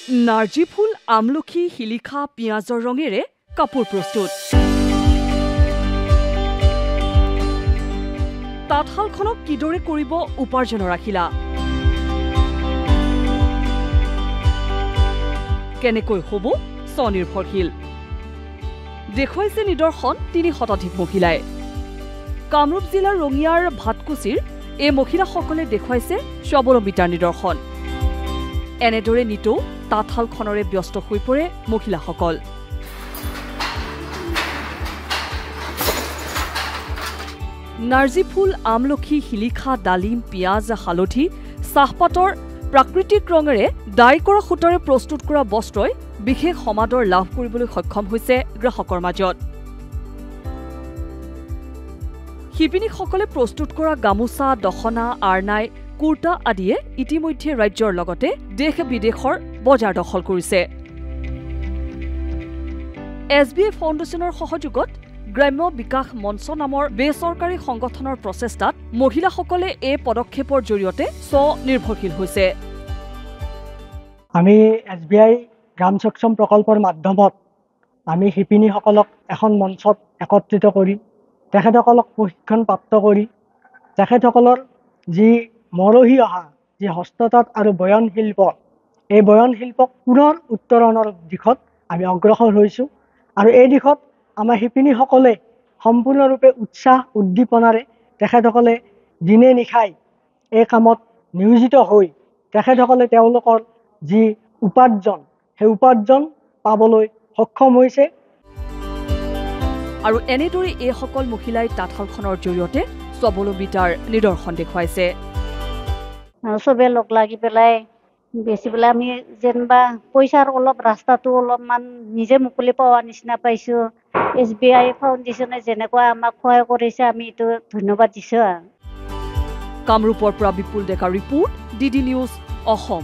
নাৰ্জী ফুল, আমলখি, শিলিখা, পিঁয়াজৰ ৰঙেৰে কাপোৰ প্ৰস্তুত। তাঁতশালখনক কিদৰে কৰিব উপাৰ্জনৰ আশিলা? কেনেকৈ হ'ব স্বনিৰ্ভৰশীল? দেখুৱাইছে নিদৰ্শন ৩০০ শতাধিক মহিলাই। কামৰূপ জিলাৰ ৰঙিয়াৰ ভাটকুছিৰ এই মহিলাসকলে দেখুৱাইছে স্বাৱলম্বিতাৰ নিদৰ্শন। এনেদৰে নিতৌ তাঁতশালখনৰে ব্যস্ত হৈ পৰে মহিলাসকল। নাৰ্জী ফুল, আমলখি, শিলিখা, ডালিম, পিঁয়াজ, হালধি, চাহপাতৰ প্ৰাকৃতিক ৰঙেৰে ডাই কৰা সূতাৰে প্ৰস্তুত কৰা বস্ত্ৰই বিশেষ সমাদৰ লাভ কৰিবলৈ সক্ষম হৈছে গ্ৰাহকৰ মাজত। শিপিনীসকলে প্ৰস্তুত কৰা গামোচা, দখনা, আৰনাই, কুৰ্তা আদিয়ে ইতিমধ্যে ৰাজ্যৰ লগতে দেশ-বিদেশৰ বজাৰ দখল কৰিছে। SBI ফাউণ্ডেশ্যনৰ সহযোগত গ্ৰাম্য বিকাশ মঞ্চ নামৰ বেচৰকাৰী সংগঠনৰ প্ৰচেষ্টাত মহিলাসকলে এই পদক্ষেপৰ জৰিয়তে স্বনিৰ্ভৰশীল হৈছে। আমি SBI গ্ৰাম সক্ষম প্ৰকল্পৰ মাধ্যমত আমি শিপিনীসকলক এখন মঞ্চত একত্ৰিত কৰি তেখেতসকলক প্ৰশিক্ষণপ্ৰাপ্ত কৰি তেখেতসকলৰ যি মৰহি অহা যি হস্ততাঁত আৰু বয়ন শিল্প, এই বয়ন শিল্পক পুনৰ উত্তৰণৰ দিশত আমি অগ্ৰসৰ হৈছোঁ। আৰু এই দিশত আমাৰ শিপিনীসকলে সম্পূৰ্ণৰূপে উৎসাহ উদ্দীপনাৰে তেখেতসকলে দিনে নিশাই এই কামত নিয়োজিত হৈ তেখেতসকলে তেওঁলোকৰ যি উপাৰ্জন, সেই উপাৰ্জন পাবলৈ সক্ষম হৈছে। আৰু এনেদৰে এইসকল মহিলাই তাঁতশালখনৰ জৰিয়তে স্বাৱলম্বিতাৰ নিদৰ্শন দেখুৱাইছে। চবে লগ লাগি পেলাই বেছি পেলাই আমি যেনিবা পইচাৰ অলপ ৰাস্তাটো অলপমান নিজে মুকলি পোৱা নিচিনা পাইছোঁ। SBI ফাউণ্ডেশ্যনে যেনেকুৱা আমাক সহায় কৰিছে আমি এইটো ধন্যবাদ দিছোঁ। কামৰূপৰ পৰা বিপুল ডেকাৰ ৰিপোৰ্ট, DD নিউজ অসম।